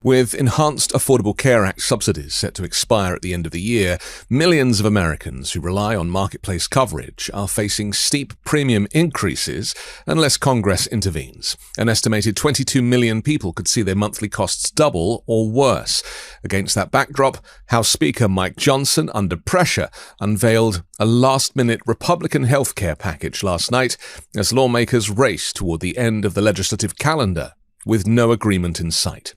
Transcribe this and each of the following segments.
With Enhanced Affordable Care Act subsidies set to expire at the end of the year, millions of Americans who rely on marketplace coverage are facing steep premium increases unless Congress intervenes. An estimated 22 million people could see their monthly costs double or worse. Against that backdrop, House Speaker Mike Johnson, under pressure, unveiled a last-minute Republican health care package last night as lawmakers race toward the end of the legislative calendar, with no agreement in sight.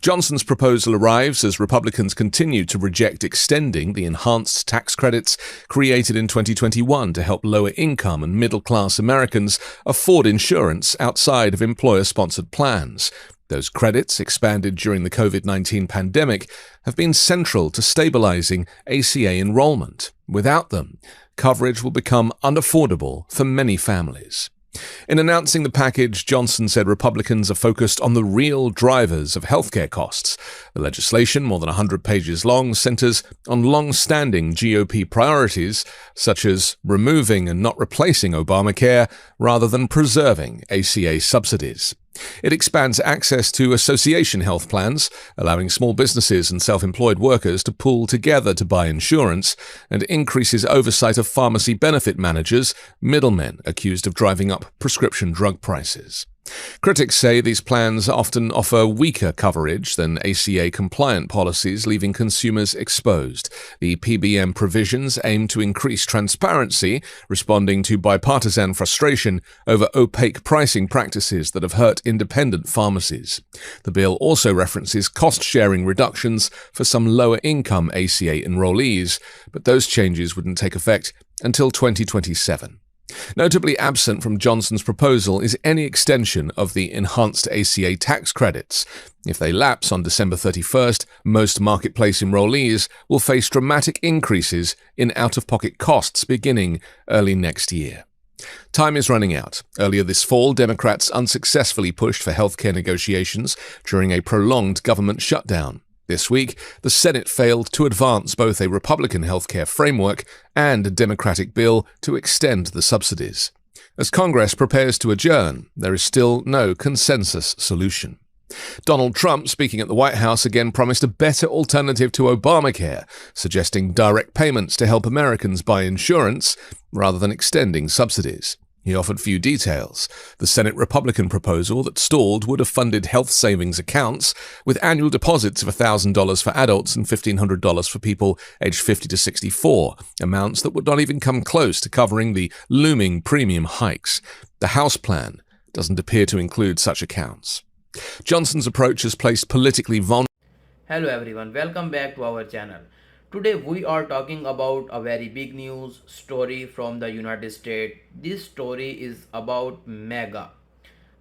Johnson's proposal arrives as Republicans continue to reject extending the enhanced tax credits created in 2021 to help lower-income and middle-class Americans afford insurance outside of employer-sponsored plans. Those credits, expanded during the COVID-19 pandemic, have been central to stabilizing ACA enrollment. Without them, coverage will become unaffordable for many families. In announcing the package, Johnson said Republicans are focused on the real drivers of healthcare costs. The legislation, more than 100 pages long, centers on long-standing GOP priorities, such as removing and not replacing Obamacare rather than preserving ACA subsidies. It expands access to association health plans, allowing small businesses and self-employed workers to pool together to buy insurance, and increases oversight of pharmacy benefit managers, middlemen accused of driving up prescription drug prices. Critics say these plans often offer weaker coverage than ACA-compliant policies, leaving consumers exposed. The PBM provisions aim to increase transparency, responding to bipartisan frustration over opaque pricing practices that have hurt independent pharmacies. The bill also references cost-sharing reductions for some lower-income ACA enrollees, but those changes wouldn't take effect until 2027. Notably absent from Johnson's proposal is any extension of the enhanced ACA tax credits. If they lapse on December 31st, most marketplace enrollees will face dramatic increases in out-of-pocket costs beginning early next year. Time is running out. Earlier this fall, Democrats unsuccessfully pushed for healthcare negotiations during a prolonged government shutdown. This week, the Senate failed to advance both a Republican healthcare framework and a Democratic bill to extend the subsidies. As Congress prepares to adjourn, there is still no consensus solution. Donald Trump, speaking at the White House, again promised a better alternative to Obamacare, suggesting direct payments to help Americans buy insurance rather than extending subsidies. He offered few details. The Senate Republican proposal that stalled would have funded health savings accounts with annual deposits of $1,000 for adults and $1,500 for people aged 50 to 64, amounts that would not even come close to covering the looming premium hikes. The House plan doesn't appear to include such accounts. Johnson's approach has placed politically vulnerable. Hello everyone, welcome back to our channel. Today we are talking about a very big news story from the United States. This story is about Mega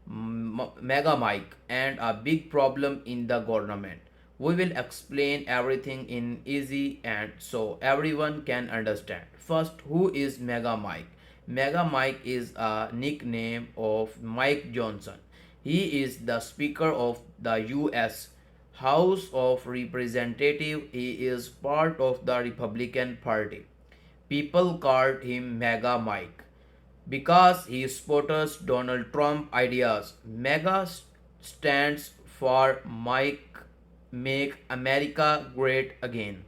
Mike and a big problem in the government. We will explain everything in easy and so everyone can understand. First, who is Mega Mike? Mega Mike is a nickname of Mike Johnson. He is the Speaker of the US House of Representatives. He is part of the Republican Party. People called him Mega Mike because he supports Donald Trump ideas. Mega stands for Make America Great Again.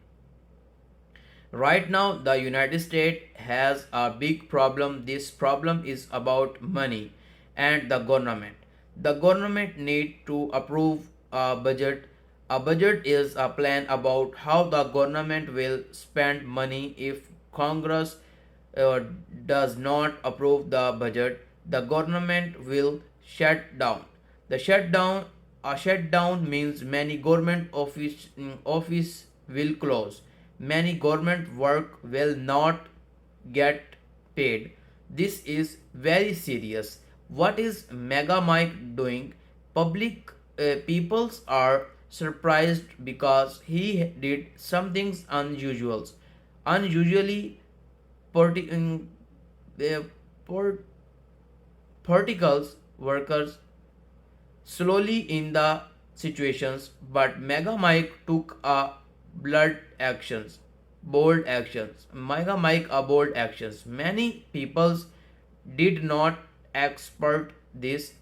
Right now, the United States has a big problem. This problem is about money and the government. The government need to approve a budget. A budget is a plan about how the government will spend money. If Congress does not approve the budget, the government will shut down. A shutdown means many government office will close. Many government work will not get paid. This is very serious. What is Mega Mike doing? Public peoples are surprised because he did something unusually particles workers slowly in the situations, but Mega Mike took a bold actions. Mega Mike a bold actions. Many peoples did not expect this.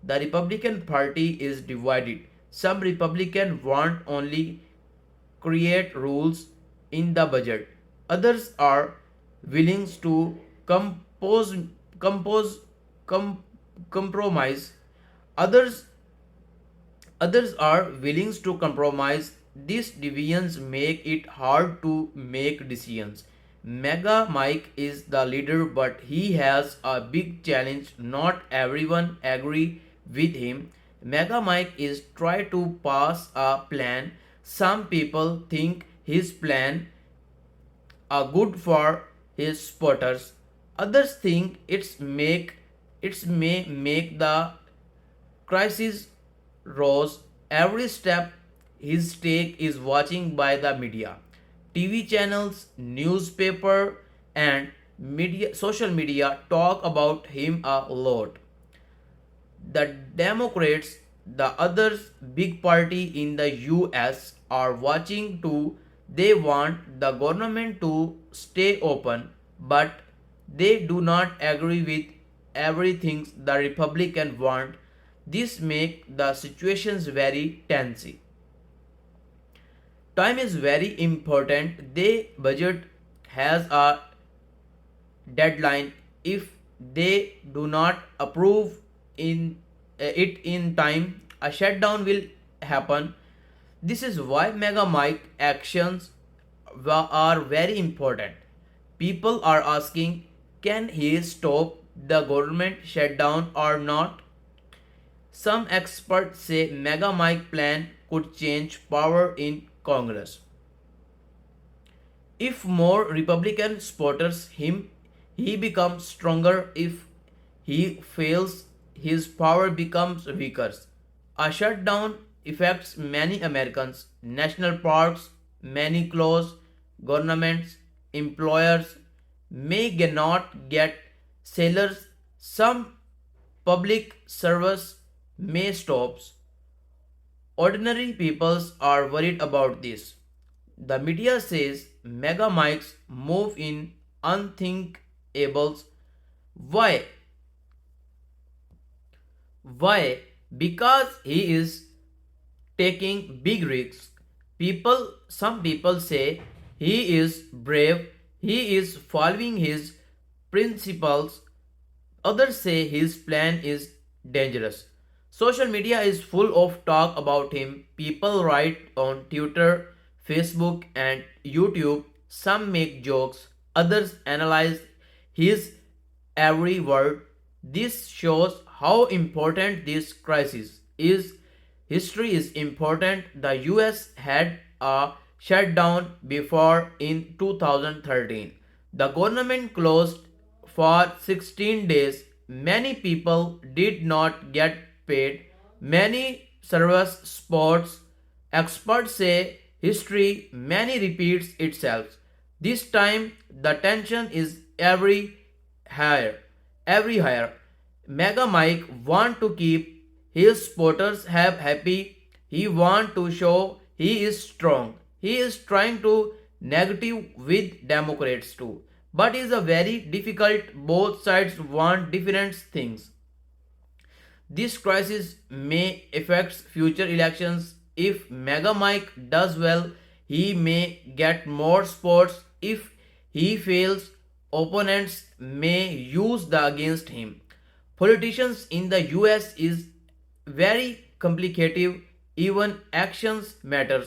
The Republican Party is divided. Some Republicans want only create rules in the budget. Others are willing to compose, compose, com, compromise. Others Others are willing to compromise. These divisions make it hard to make decisions. Mega Mike is the leader, but he has a big challenge. Not everyone agree with him. Mega Mike is trying to pass a plan. Some people think his plan are good for his supporters. Others think it's may make the crisis rose. Every step his take is watching by the media, TV channels, newspaper, and social media talk about him a lot. The Democrats, the other big party in the US, are watching too. They want the government to stay open, but they do not agree with everything the Republicans want. This makes the situations very tense. Time is very important. The budget has a deadline. If they do not approve in it in time, a shutdown will happen. This is why Mega Mike actions are very important. People are asking, can he stop the government shutdown or not? Some experts say Mega Mike plan could change power in Congress. If more Republican supporters him, he becomes stronger. If he fails, his power becomes weaker. A shutdown affects many Americans. National parks, many close, governments, employers may not get sailors. Some public service may stop. Ordinary peoples are worried about this. The media says Mega Mike's move in unthinkables. Why? Why? Because he is taking big risks. Some people say he is brave, he is following his principles. Others say his plan is dangerous. Social media is full of talk about him. People write on Twitter, Facebook, and YouTube. Some make jokes, others analyze his every word. This shows how important this crisis is. History is important. The US had a shutdown before in 2013. The government closed for 16 days. Many people did not get paid. Many service sports experts say history many repeats itself. This time the tension is higher. Every higher. Mega Mike want to keep his supporters happy. He want to show he is strong. He is trying to negative with Democrats too. But it is a very difficult. Both sides want different things. This crisis may affect future elections. If Mega Mike does well, he may get more supports. If he fails, opponents may use the against him. Politicians in the US is very complicated. Even actions matters.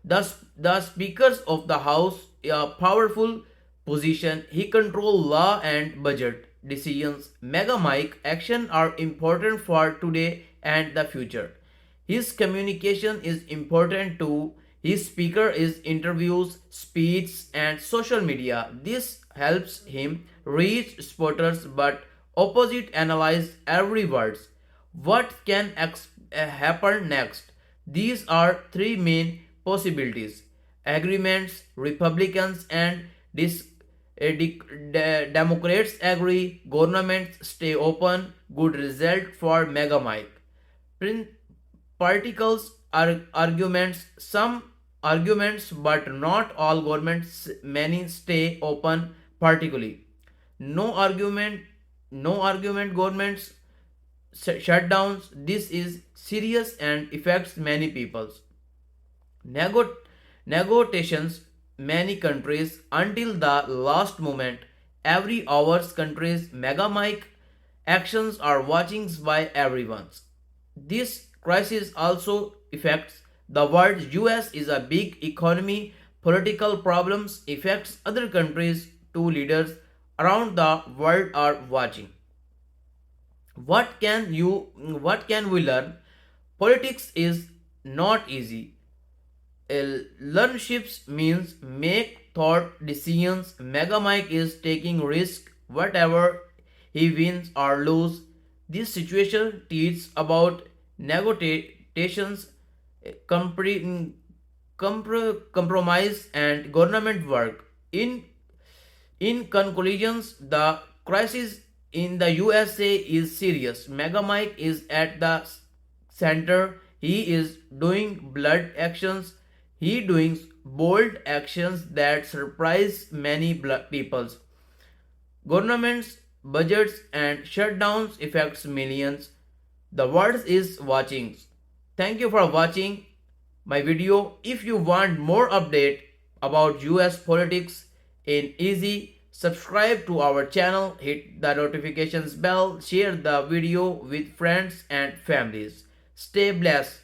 The speakers of the house a powerful position. He control law and budget decisions. Mega Mike action are important for today and the future. His communication is important too. His speaker is interviews, speeches, and social media. This helps him reach supporters, but opposite analyze every words. What can happen next? These are three main possibilities: agreements, Republicans and Democrats agree, governments stay open, good result for Mega Mike. Particles are arguments, some arguments, but not all governments, many stay open, particularly. No argument, no argument governments shutdowns. This is serious and affects many peoples. Nego- Negotiations many countries until the last moment. Every hour's countries Megamike actions are watching by everyone. This crisis also affects the world. US is a big economy. Political problems affects other countries too. Leaders around the world are watching. What can we learn? Politics is not easy. Learnships means make thought decisions. Mega Mike is taking risk whatever he wins or lose. This situation teaches about negotiations, compromise, and government work. In conclusions, the crisis in the USA is serious. Mega Mike is at the center. He is doing blood actions. He doing bold actions that surprise many peoples. Governments, budgets, and shutdowns affects millions. The world is watching. Thank you for watching my video. If you want more update about US politics in easy, subscribe to our channel, hit the notifications bell, share the video with friends and families. Stay blessed.